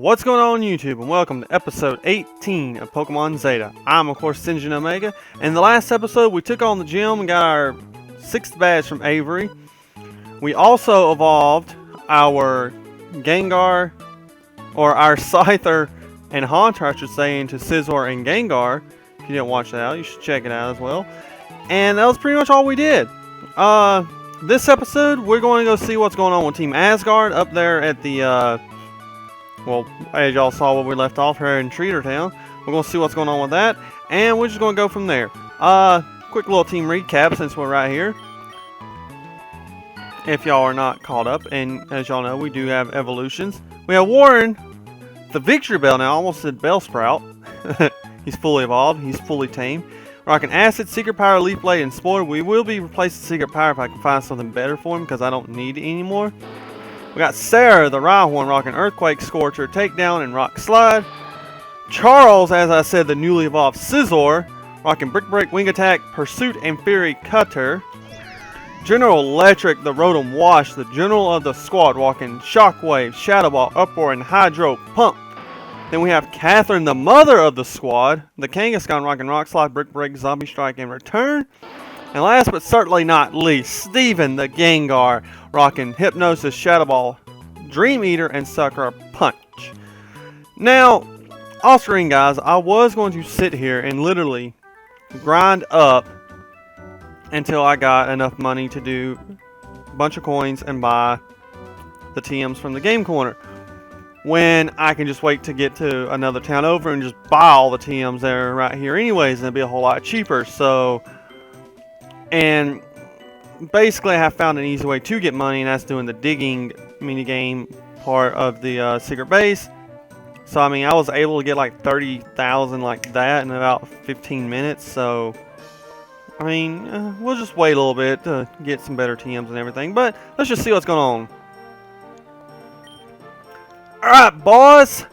What's going on YouTube, and welcome to episode 18 of Pokemon Zeta. I'm of course Sinjin Omega. In the last episode we took on the gym and got our 6th badge from Avery. We also evolved our Gengar, or our Scyther and Haunter I should say, into Scizor and Gengar. If you didn't watch that out, you should check it out as well. And that was pretty much all we did. This episode we're going to go see what's going on with Team Asgard up there at the well, as y'all saw where we left off here in Treater Town. We're going to see what's going on with that, and we're just going to go from there. Quick little team recap since we're right here. If y'all are not caught up, and as y'all know, we do have evolutions. We have Warren, the Victory Bell now, almost said Bellsprout. He's fully evolved, he's fully tamed. Rocking Acid, Secret Power, Leaf Blade, and Spoiler. We will be replacing Secret Power if I can find something better for him, because I don't need it anymore. We got Sarah, the Rhyhorn, rocking Earthquake, Scorcher, Takedown, and Rock Slide. Charles, as I said, the newly evolved Scizor, rocking Brick Break, Wing Attack, Pursuit, and Fury Cutter. General Electric, the Rotom Wash, the general of the squad, rocking Shockwave, Shadow Ball, Uproar, and Hydro Pump. Then we have Catherine, the mother of the squad, the Kangaskhan, rocking Rock Slide, Brick Break, Zombie Strike, and Return. And last but certainly not least, Steven, the Gengar, rocking Hypnosis, Shadow Ball, Dream Eater, and Sucker Punch. Now, off screen guys, I was going to sit here and literally grind up until I got enough money to do a bunch of coins and buy the TMs from the game corner. When I can just wait to get to another town over and just buy all the TMs there right here anyways, and it'll be a whole lot cheaper. So, and basically I have found an easy way to get money, and that's doing the digging minigame part of the secret base. So I mean, I was able to get like 30,000 like that in about 15 minutes. So I mean, we'll just wait a little bit to get some better TMs and everything, but let's just see what's going on. Alright boys,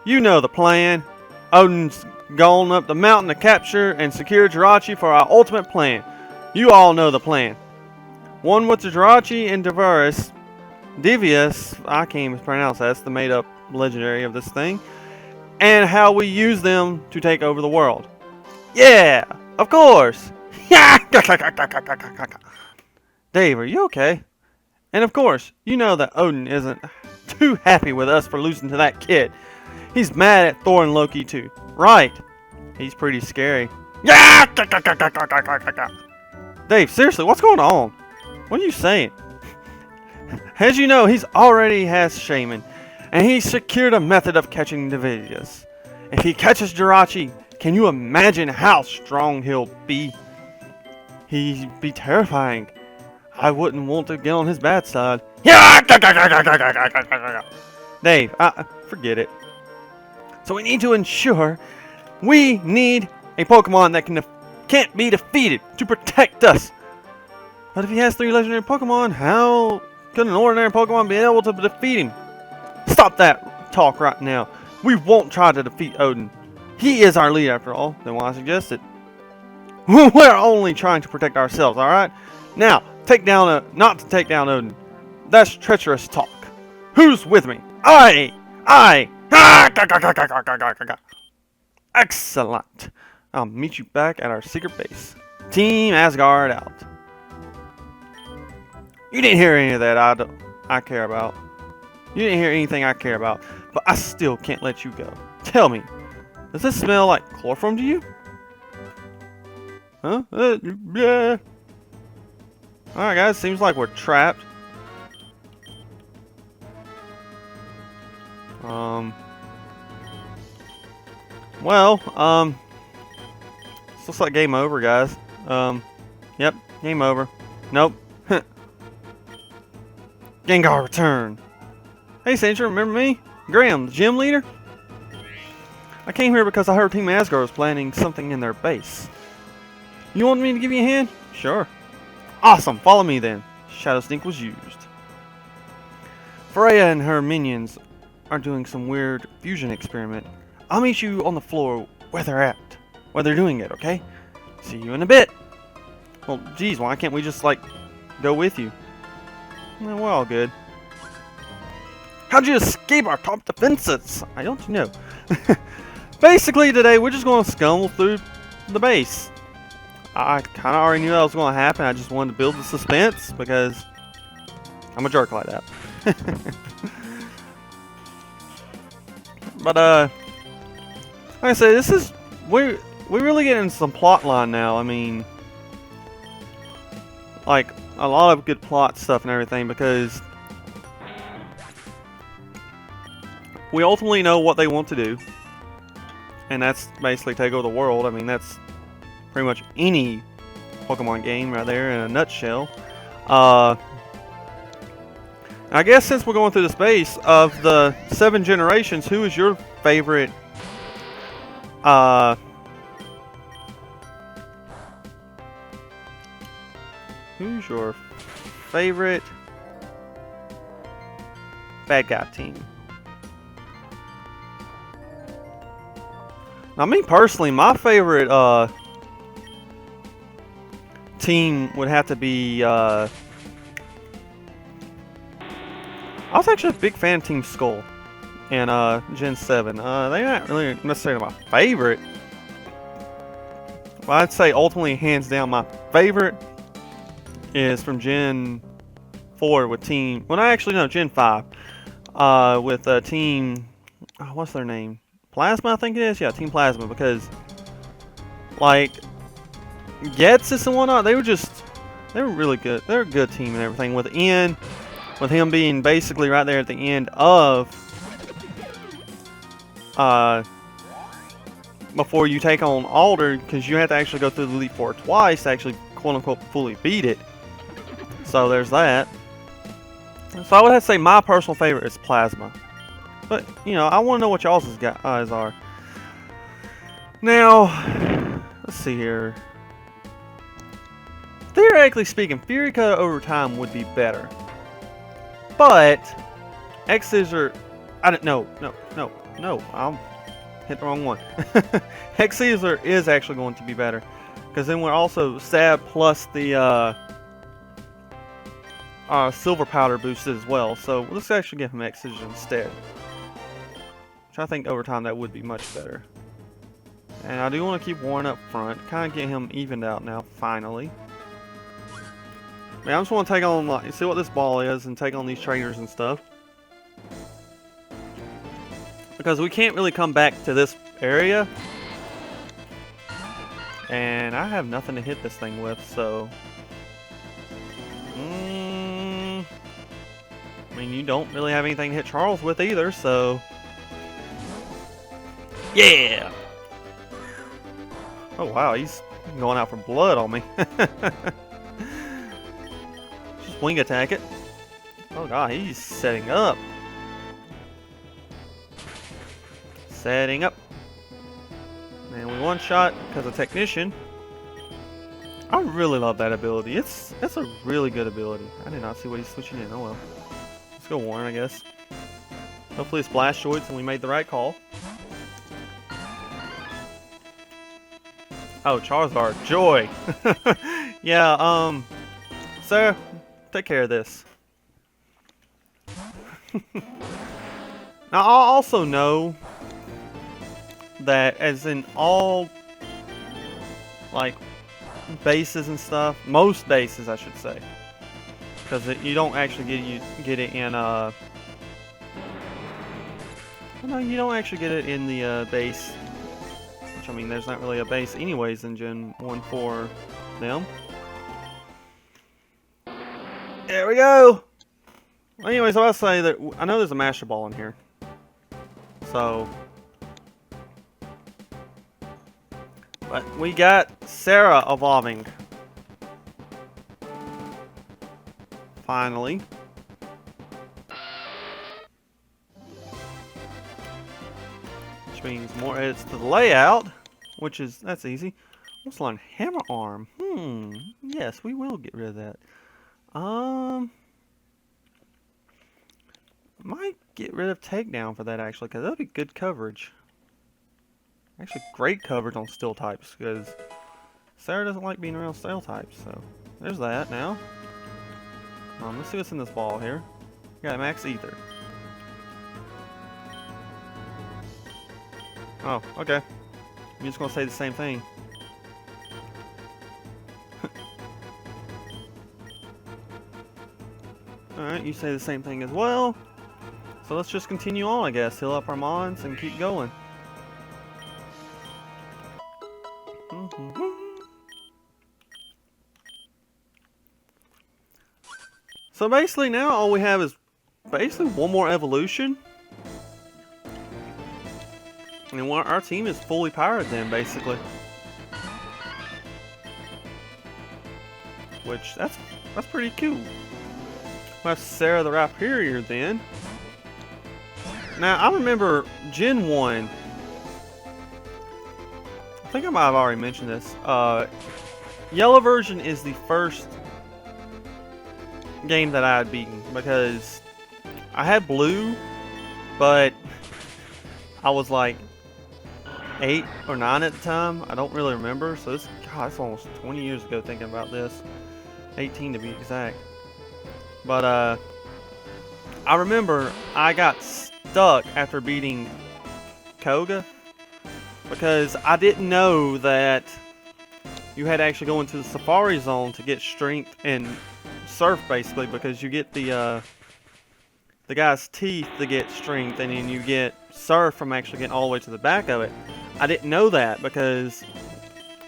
you know the plan. Odin's gone up the mountain to capture and secure Jirachi for our ultimate plan. You all know the plan. One with the Jirachi and Devious, I can't even pronounce that, that's the made up legendary of this thing, and how we use them to take over the world. Yeah, of course. Dave, are you okay? And of course, you know that Odin isn't too happy with us for losing to that kid. He's mad at Thor and Loki too. Right. He's pretty scary. Dave, seriously, what's going on? What are you saying? As you know, he's already has Shaman, and he's secured a method of catching Devious. If he catches Jirachi, can you imagine how strong he'll be? He'd be terrifying. I wouldn't want to get on his bad side. Dave, forget it. So we need to ensure we need a Pokemon that can't be defeated to protect us. But if he has 3 legendary Pokemon, how could an ordinary Pokemon be able to defeat him? Stop that talk right now. We won't try to defeat Odin. He is our lead after all. Then why suggest it? We're only trying to protect ourselves, alright? Now, not to take down Odin. That's treacherous talk. Who's with me? I! Excellent. I'll meet you back at our secret base. Team Asgard out. You didn't hear any of that I care about. You didn't hear anything I care about, but I still can't let you go. Tell me, does this smell like chloroform to you? Huh? Yeah. Alright guys, seems like we're trapped. This looks like game over, guys. Yep, game over. Nope. Gengar return. Hey Sinjin, remember me? Graham, the gym leader? I came here because I heard Team Asgard was planning something in their base. You want me to give you a hand? Sure. Awesome, follow me then. Shadow Sneak was used. Freya and her minions are doing some weird fusion experiment. I'll meet you on the floor where they're at. Where they're doing it, okay? See you in a bit. Well, geez, why can't we just, like, go with you? Well, we're all good. How'd you escape our top defenses? I don't know. Basically, today we're just going to scumble through the base. I kind of already knew that was going to happen. I just wanted to build the suspense because I'm a jerk like that. But like I said, this is we really get into some plot line now. I mean, like a lot of good plot stuff and everything because we ultimately know what they want to do, and that's basically take over the world. I mean, that's pretty much any Pokemon game right there in a nutshell. I guess since we're going through the space of the 7 generations, who is your favorite? Who's your favorite bad guy team? Now, me personally, my favorite team would have to be. I was actually a big fan of Team Skull in Gen 7. They're not really necessarily my favorite. But I'd say ultimately, hands down, my favorite is from Gen 4 with Team... Well, actually, no, Gen 5. With Team... Oh, what's their name? Plasma, I think it is? Yeah, Team Plasma, because... Like... Getsis and whatnot, they were really good. They're a good team and everything. With N... With him being basically right there at the end of before you take on Alder, because you have to actually go through the Elite Four twice to actually quote unquote fully beat it. So there's that. So I would have to say my personal favorite is Plasma. But you know, I want to know what y'all's guys are. Now, let's see here. Theoretically speaking, Fury Cut over time would be better. But X-Scissor, I don't no, I'll hit the wrong one. X-Scissor is actually going to be better, because then we're also stab plus the silver powder boosted as well. So let's actually give him X-Scissor instead, which I think over time that would be much better. And I do want to keep Warren up front, kind of get him evened out now finally. Man, I just want to take on, like, see what this ball is and take on these trainers and stuff. Because we can't really come back to this area. And I have nothing to hit this thing with, so... I mean, you don't really have anything to hit Charles with either, so... Yeah! Oh wow, he's going out for blood on me. Wing attack it. Oh god, he's setting up. Setting up. And we one shot because of Technician. I really love that ability. That's a really good ability. I did not see what he's switching in. Oh well. Let's go Warren, I guess. Hopefully it's Blastoids and we made the right call. Oh, Charizard. Joy! Yeah, sir. Take care of this. Now, I also know that as in all, like, bases and stuff, most bases I should say, because you don't actually get it in, no, you don't actually get it in the base, which I mean, there's not really a base anyways in Gen 1 for them. There we go! Well, anyways, I was say that I know there's a Master Ball in here. So... But we got Sarah evolving. Finally. Which means more edits to the layout. Which is, that's easy. What's on Hammer Arm? Yes, we will get rid of that. Might get rid of Takedown for that actually, because that'll be good coverage. Actually, great coverage on Steel types, because Sarah doesn't like being around Steel types, so there's that now. Let's see what's in this ball here. We got Max Ether. Oh, okay. I'm just gonna say the same thing. Alright, you say the same thing as well. So let's just continue on, I guess. Heal up our mons and keep going. So basically now all we have is basically one more evolution. And our team is fully powered then, basically. Which, that's pretty cool. We have Sarah the Rhyperior then. Now, I remember Gen 1. I think I might have already mentioned this. Yellow version is the first game that I had beaten. Because I had blue, but I was like 8 or 9 at the time. I don't really remember. So this, God, it's almost 20 years ago thinking about this. 18 to be exact. But I remember I got stuck after beating Koga because I didn't know that you had to actually go into the Safari Zone to get strength and surf, basically, because you get the guy's teeth to get strength, and then you get surf from actually getting all the way to the back of it. I didn't know that because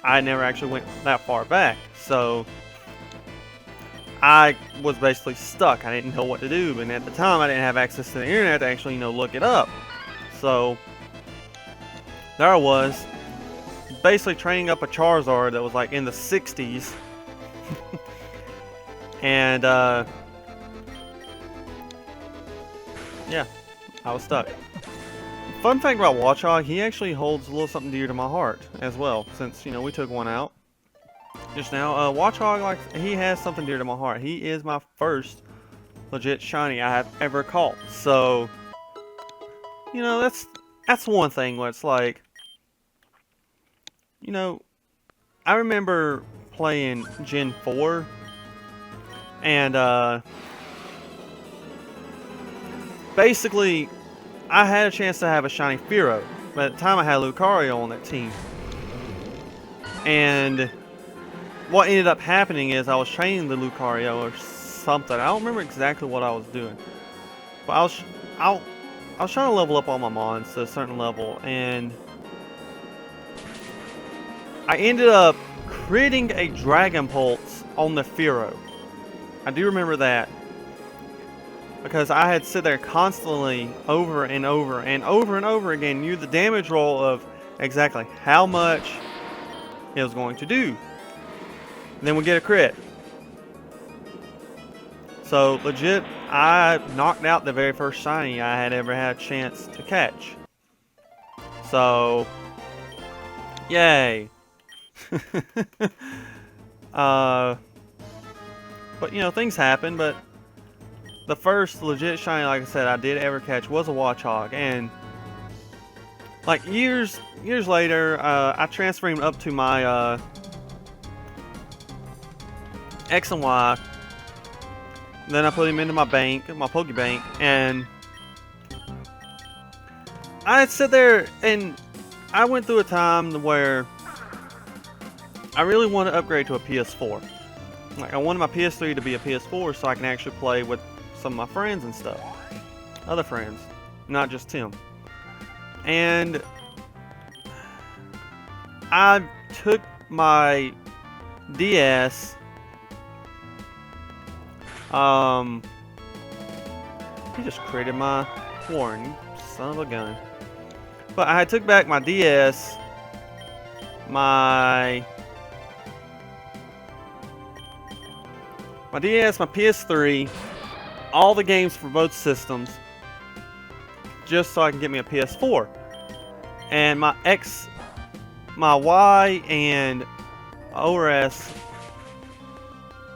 I never actually went that far back, so I was basically stuck. I didn't know what to do, and at the time I didn't have access to the internet to actually, look it up. So there I was, basically training up a Charizard that was like in the 60s. And yeah, I was stuck. Fun fact about Watchog, he actually holds a little something dear to my heart as well, since we took one out just now. Watchog, like, he has something dear to my heart. He is my first legit shiny I have ever caught. So, that's one thing where it's like, I remember playing Gen 4, and basically, I had a chance to have a shiny Fearow, but at the time I had Lucario on that team. And what ended up happening is I was training the Lucario or something. I don't remember exactly what I was doing, but I was trying to level up all my mons to a certain level, and I ended up critting a Dragon Pulse on the Fearow. I do remember that, because I had sit there constantly over and over and over and over again, knew the damage roll of exactly how much it was going to do. And then we get a crit. So legit, I knocked out the very first shiny I had ever had a chance to catch. So, yay. But things happen. But the first legit shiny, like I said, I did ever catch was a Watchog, and like years later, I transferred him up to my X and Y. Then I put him into my bank, my Pokebank, and I sit there and I went through a time where I really wanted to upgrade to a PS4. Like, I wanted my PS3 to be a PS4 so I can actually play with some of my friends and stuff. Other friends, not just Tim. And I took my DS. He just created my horn, you son of a gun. But I took back my DS, my DS, my PS3, all the games for both systems, just so I can get me a PS4. And my Y and ORS,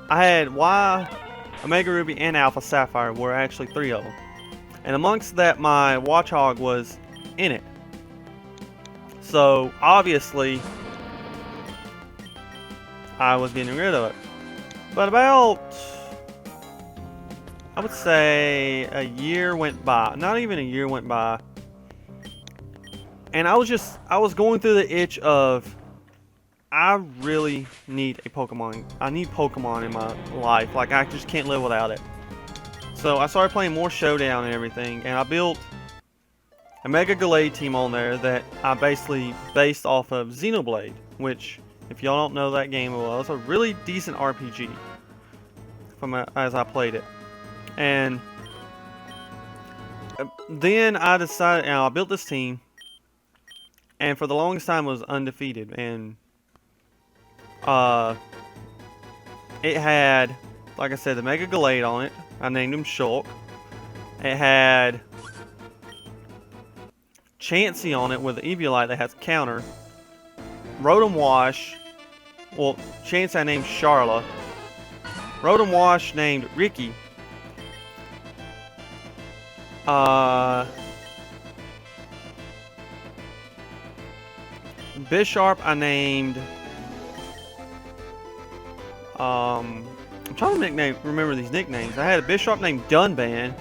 I had Y, Omega Ruby, and Alpha Sapphire were actually 3 of them. And amongst that, my Watchog was in it. So, obviously, I was getting rid of it. But about, I would say, a year went by. Not even a year went by. And I was going through the itch of, I really need a Pokemon. I need Pokemon in my life. Like, I just can't live without it. So I started playing more Showdown and everything, and I built a Mega Gallade team on there that I basically based off of Xenoblade, which, if y'all don't know that game well, it's a really decent RPG as I played it. And then I decided, I built this team, and for the longest time it was undefeated, and it had, like I said, the Mega Gallade on it. I named him Shulk. It had Chansey on it with the Eviolite that has counter. Rotom Wash. Well, Chansey I named Charla. Rotom Wash named Ricky. Bisharp I named. I'm trying to remember these nicknames. I had a Bisharp named Dunban.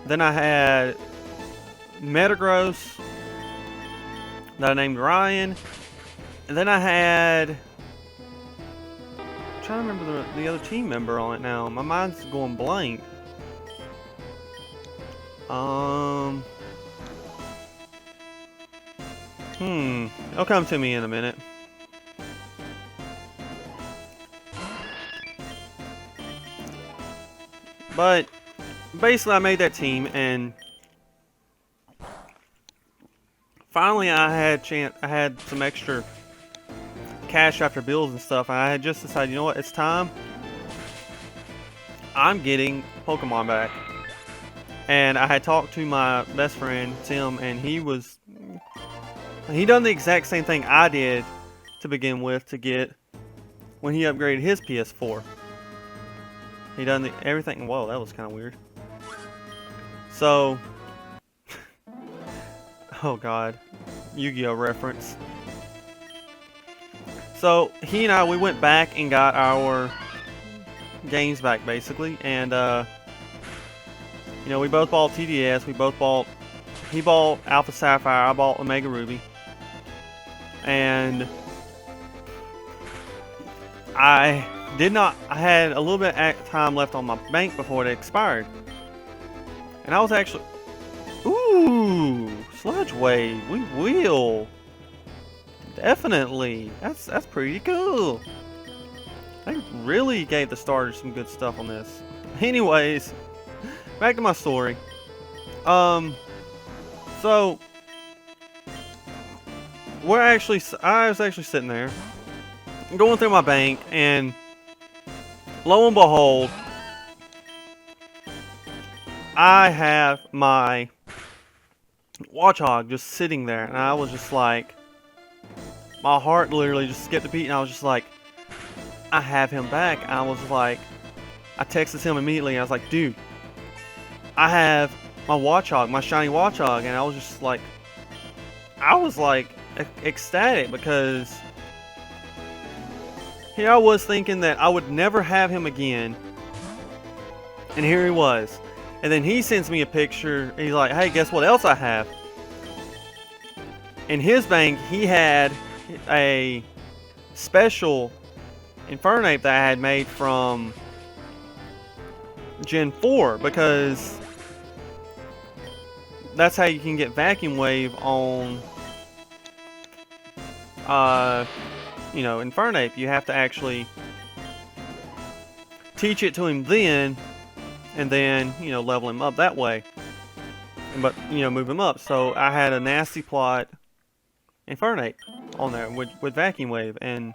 Then I had Metagross that I named Ryan. And then I had, I'm trying to remember the other team member on it now. My mind's going blank. It'll come to me in a minute. But basically I made that team, and finally I had some extra cash after bills and stuff, and I had just decided, you know what, it's time. I'm getting Pokemon back. And I had talked to my best friend Tim, and he done the exact same thing I did to begin with to get when he upgraded his PS4. He done everything. Whoa, that was kind of weird. So, oh god, Yu-Gi-Oh reference. So he and I, we went back and got our games back basically, and you know, we both bought TDS. He bought Alpha Sapphire. I bought Omega Ruby, and I had a little bit of time left on my bank before it expired. And I was actually, ooh, Sludge Wave, we will. Definitely, that's pretty cool. They really gave the starters some good stuff on this. Anyways, back to my story. So I was actually sitting there, going through my bank, and lo and behold, I have my Watchog just sitting there, and I was just like, my heart literally just skipped a beat, and I was just like, I have him back. And I was like, I texted him immediately, and I was like, dude, I have my Watchog, my shiny Watchog, and I was just like, ecstatic, because here I was thinking that I would never have him again, and here he was. And then he sends me a picture, and he's like, hey, guess what else I have? In his bank, he had a special Infernape that I had made from Gen 4, because that's how you can get Vacuum Wave on, you know, Infernape. You have to actually teach it to him then, and then, you know, level him up that way. But, you know, move him up. So I had a nasty plot Infernape on there with Vacuum Wave, and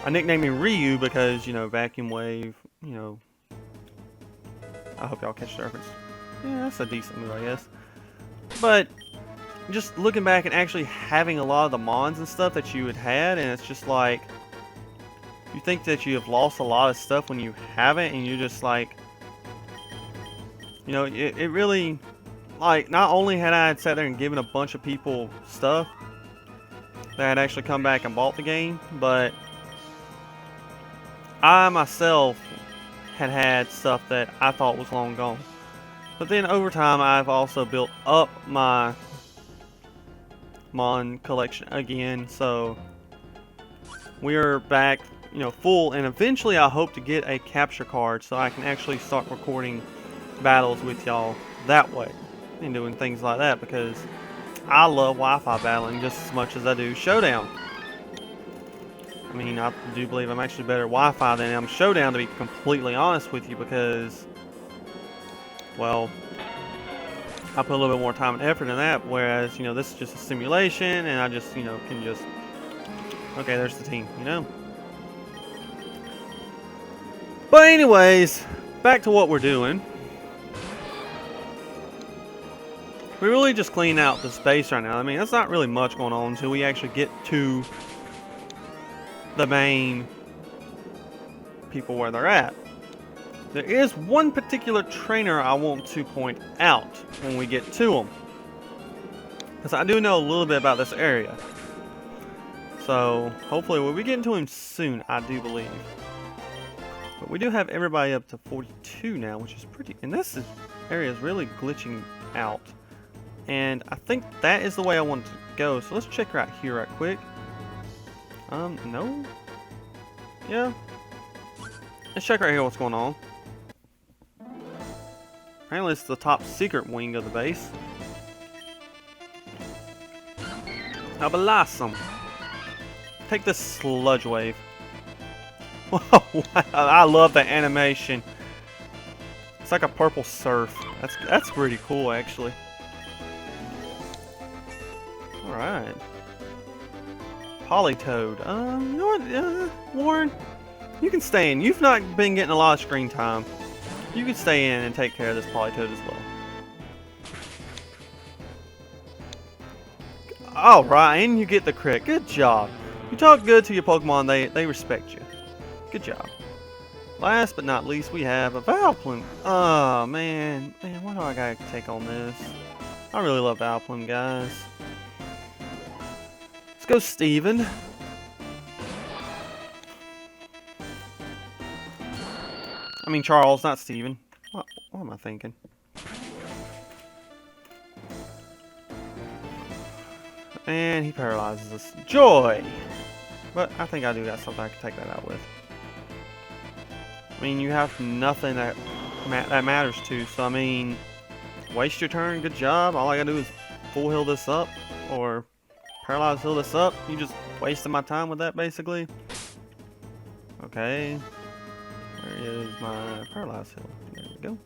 I nicknamed him Ryu because, you know, Vacuum Wave, you know, I hope y'all catch the reference. Yeah, that's a decent move, I guess. But just looking back and actually having a lot of the Mons and stuff that you had, and it's just like, you think that you have lost a lot of stuff when you haven't, and you're just like, you know, it really, like, not only had I sat there and given a bunch of people stuff that had actually come back and bought the game, but I myself had stuff that I thought was long gone. But then over time, I've also built up my Mon collection again, so we are back, you know, full, and eventually I hope to get a capture card so I can actually start recording battles with y'all that way and doing things like that, because I love Wi-Fi battling just as much as I do Showdown. I mean, I do believe I'm actually better at Wi-Fi than I am Showdown, to be completely honest with you, because, well, I put a little bit more time and effort in that, whereas, you know, this is just a simulation, and I just, you know, can just, okay, there's the team, you know? But anyways, back to what we're doing. We really just clean out the space right now. I mean, that's not really much going on until we actually get to the main people where they're at. There is one particular trainer I want to point out when we get to them, because I do know a little bit about this area. So hopefully we'll be getting to him soon, I do believe. But we do have everybody up to 42 now, which is pretty, and this area is really glitching out. And I think that is the way I want to go. So let's check right here right quick. No? Yeah. Let's check right here what's going on. Apparently it's the top secret wing of the base. How blossom. Take this sludge wave. Whoa, I love the animation. It's like a purple surf. That's pretty cool, actually. Alright. Polytoad. You know what, Warren? You can stay in. You've not been getting a lot of screen time. You can stay in and take care of this Polytoad as well. Alright, and you get the crit. Good job. You talk good to your Pokemon, they respect you. Good job. Last but not least, we have a Vileplume. Oh, man. Man, why do I gotta take on this? I really love Vileplume, guys. Let's go, Steven. I mean, Charles, not Steven. What am I thinking? And he paralyzes us. Joy! But I think I do got something I can take that out with. I mean, you have nothing that matters to, so I mean, waste your turn, good job. All I gotta do is full heal this up, or paralyze heal this up. You just wasting my time with that, basically. Okay. Where is my paralyze heal? There we go.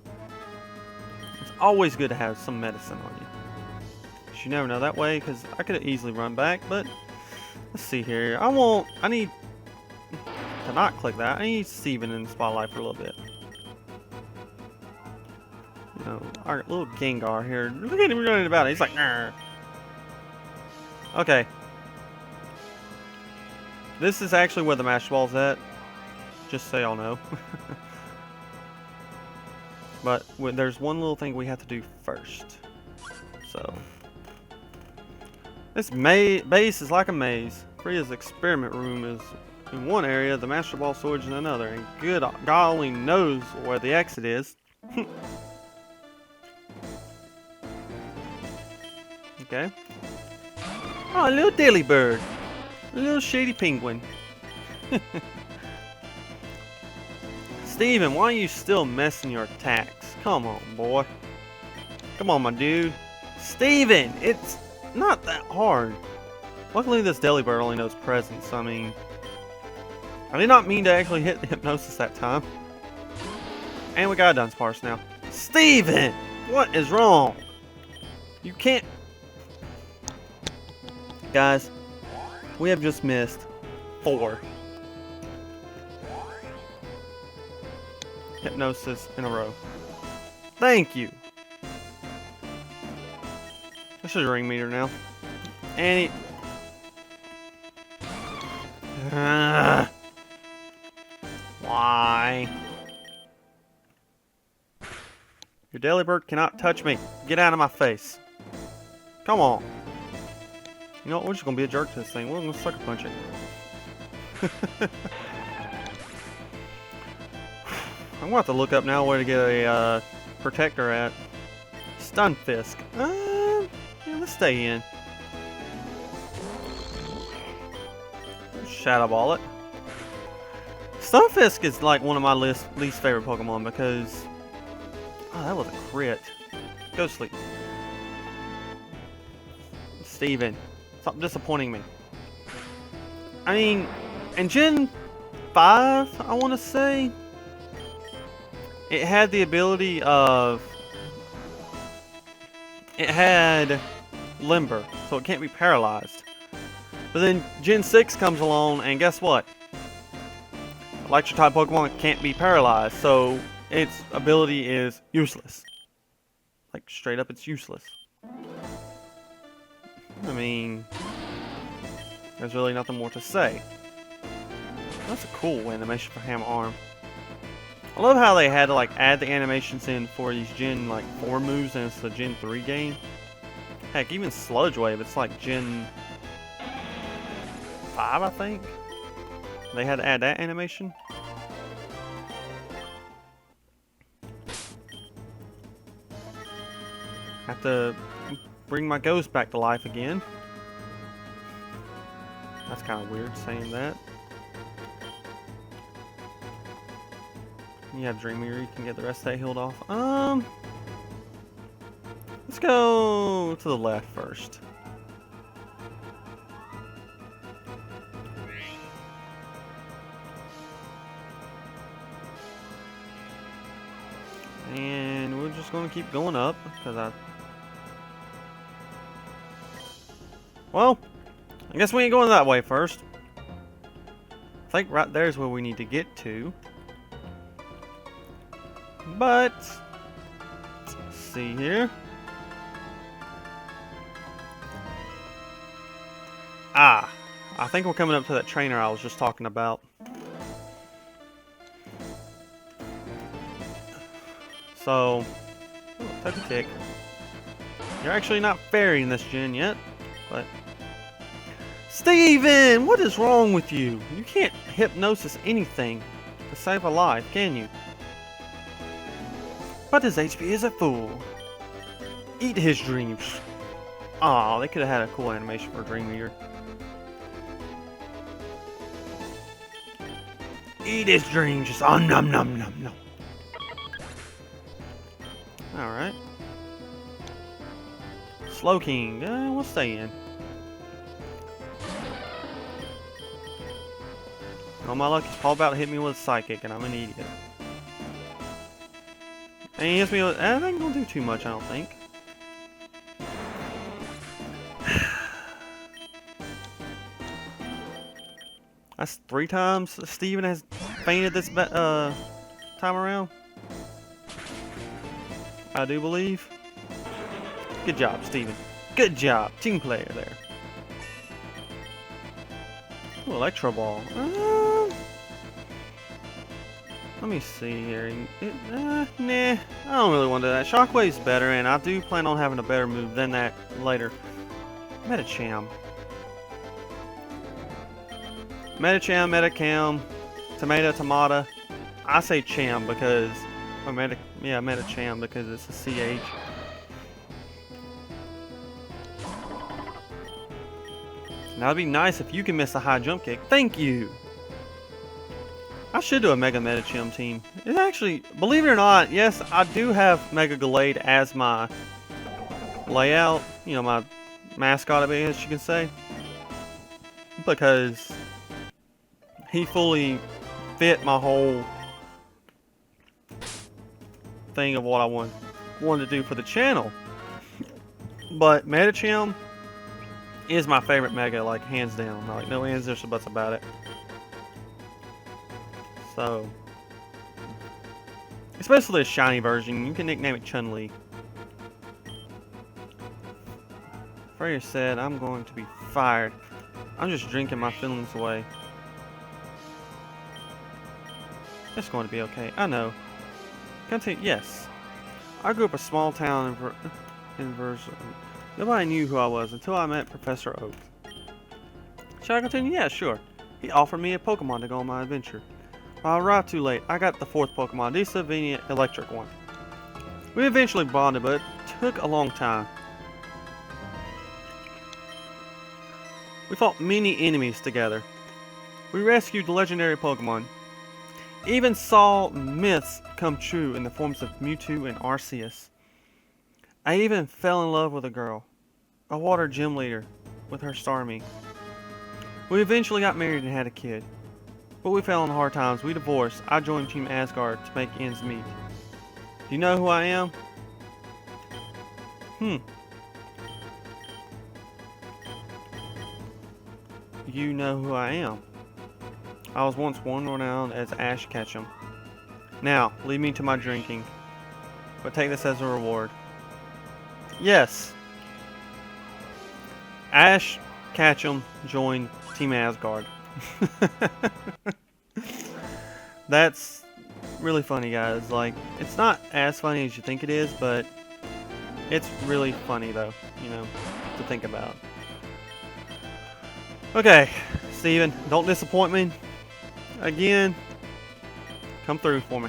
It's always good to have some medicine on you. You never know that way, because I could easily run back, but let's see here. I need to not click that. I need Steven in the spotlight for a little bit. You know, our little Gengar here. Look at him running about it. He's like, "Arr." Okay. This is actually where the Master Ball's at. Just so y'all know. But there's one little thing we have to do first. So. This base is like a maze. Freya's experiment room is in one area, the Master Ball storage in another, and good God only knows where the exit is. Okay. Oh, a little dilly bird. A little shady penguin. Steven, why are you still messing your attacks? Come on, boy. Come on, my dude. Steven, it's not that hard. Luckily, this Delibird only knows presence. I mean, I did not mean to actually hit the hypnosis that time. And we got a Dunsparce now. Steven! What is wrong? You can't... Guys, we have just missed 4 hypnosis in a row. Thank you. This is a ring meter now. And why? Your Delibird cannot touch me. Get out of my face. Come on. You know what? We're just gonna be a jerk to this thing. We're gonna sucker punch it. I'm gonna have to look up now where to get a protector at. Stunfisk. Yeah, let's stay in. Shadow Ball it. Stunfisk is like one of my least favorite Pokemon because... Oh, that was a crit. Go sleep. Steven, stop disappointing me. I mean, in Gen 5, I want to say, it had the ability of... It had Limber, so it can't be paralyzed. But then Gen 6 comes along, and guess what? Electric-type Pokemon can't be paralyzed, so its ability is useless. Like, straight up, it's useless. I mean, there's really nothing more to say. That's a cool animation for Hammer Arm. I love how they had to like add the animations in for these Gen like 4 moves, and it's the Gen 3 game. Heck, even Sludge Wave, it's like Gen 5, I think. They had to add that animation. Have to bring my ghost back to life again. That's kind of weird saying that. You have Dreamer, you can get the rest of that healed off. Let's go to the left first. And we're just going to keep going up because well, I guess we ain't going that way first. I think right there's where we need to get to. But, let's see here. Ah, I think we're coming up to that trainer I was just talking about. So, take a tick. You're actually not ferrying this gen yet, but... Steven! What is wrong with you? You can't hypnosis anything to save a life, can you? But his HP is a fool. Eat his dreams. Aw, they could have had a cool animation for Dream Eater. Eat his dreams. Just nom nom nom nom. Alright. Slowking. We'll stay in. On my luck, he's probably about to hit me with a Psychic, and I'm an idiot. And he hits me with... I ain't gonna do too much, I don't think. That's 3 times Steven has fainted this time around. I do believe. Good job, Steven. Good job. Team player there. Ooh, Electro Ball. Let me see here. Nah, I don't really want to do that. Shockwave's better, and I do plan on having a better move than that later. Metacham. Metacham, Metacam, Tomato. I say Cham because... Or Metacham because it's a CH. Now it'd be nice if you can miss a high jump kick. Thank you! I should do a Mega Metacham team. It actually, believe it or not, yes, I do have Mega Gallade as my layout. You know, my mascot, I guess you can say. Because he fully fit my whole thing of what I wanted to do for the channel. But Metacham is my favorite Mega, like, hands down. Like, no ands, ifs, or buts about it. So, especially the shiny version, you can nickname it Chun-Li. Freya said, I'm going to be fired. I'm just drinking my feelings away. It's going to be okay. I know. Continue. Yes. I grew up a small town in Versa. Nobody knew who I was until I met Professor Oak. Shall I continue? Yeah, sure. He offered me a Pokemon to go on my adventure. I arrived too late. I got the 4th Pokemon, the Savina electric one. We eventually bonded, but it took a long time. We fought many enemies together. We rescued legendary Pokemon. Even saw myths come true in the forms of Mewtwo and Arceus. I even fell in love with a girl, a water gym leader, with her Starmie. We eventually got married and had a kid. But we fell in hard times. We divorced. I joined Team Asgard to make ends meet. Do you know who I am? You know who I am. I was once worn renowned as Ash Ketchum. Now, lead me to my drinking. But take this as a reward. Yes. Ash Ketchum joined Team Asgard. That's really funny, guys. Like, it's not as funny as you think it is, but it's really funny, though, you know, to think about. Okay, Steven, don't disappoint me again. Come through for me.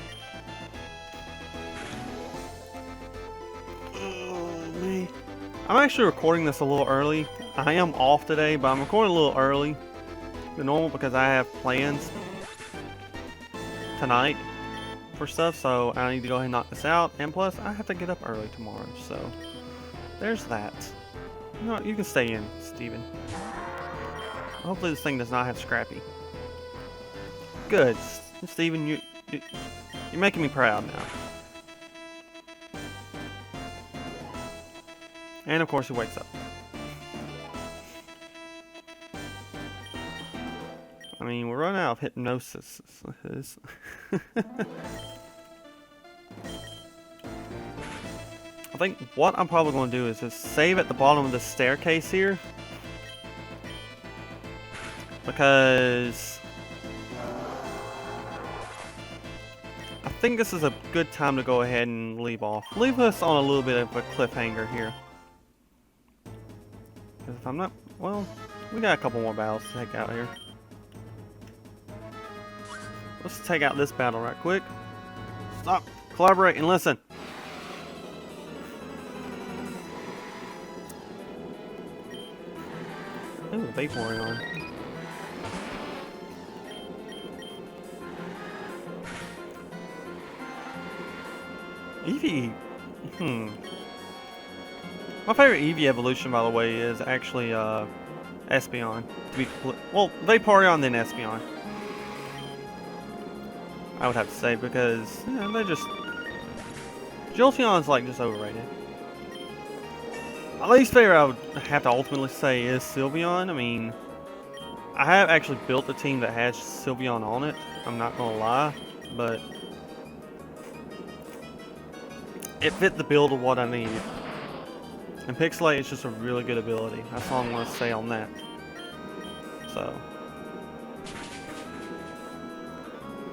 Oh, man. I'm actually recording this a little early. I am off today, but I'm recording a little early than normal because I have plans tonight for stuff, so I need to go ahead and knock this out, and plus I have to get up early tomorrow, so there's that. You know, you can stay in, Steven. Hopefully this thing does not have Scrappy. Good. Steven, you're making me proud now. And of course he wakes up. I mean, we're running out of hypnosis. I think what I'm probably going to do is just save at the bottom of the staircase here. Because I think this is a good time to go ahead and leave off. Leave us on a little bit of a cliffhanger here. Because if I'm not, well, we got a couple more battles to take out here. Let's take out this battle right quick. Stop, collaborate, and listen. Ooh, Vaporeon. Eevee. My favorite Eevee evolution, by the way, is actually Espeon. To be well, Vaporeon then Espeon. I would have to say, because you know, they just Jolteon's like just overrated. My least favorite I would have to ultimately say is Sylveon. I mean, I have actually built a team that has Sylveon on it. I'm not gonna lie, but it fit the build of what I needed. And Pixelate is just a really good ability. That's all I'm gonna say on that. So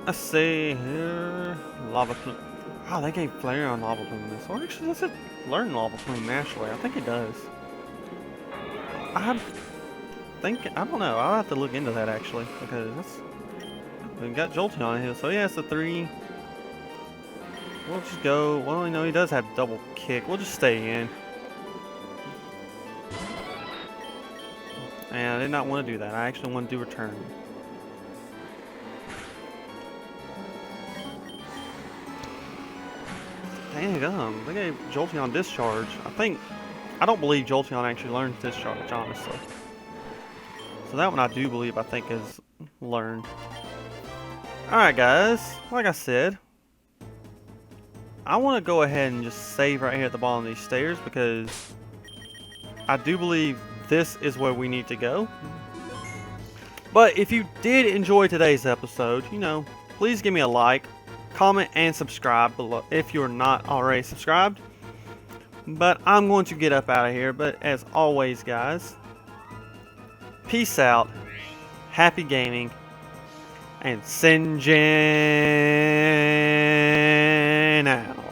let's see here. Lava Plume. Oh, they gave Flare on Lava Plume this. Well, actually, does it learn Lava Plume naturally? I think it does. I don't know. I'll have to look into that actually, because that's, we got Jolteon here. So yeah, it's a 3. We'll just go. Well, you know, he does have double kick. We'll just stay in. And I did not want to do that. I actually want to do return. Dang, they gave Jolteon Discharge. I don't believe Jolteon actually learns Discharge, honestly. So that one I do believe, I think, is learned. Alright guys, like I said, I want to go ahead and just save right here at the bottom of these stairs, because I do believe this is where we need to go. But if you did enjoy today's episode, you know, please give me a like, comment, and subscribe below if you're not already subscribed. But I'm going to get up out of here. But as always, guys, peace out, happy gaming, and Sinjin out.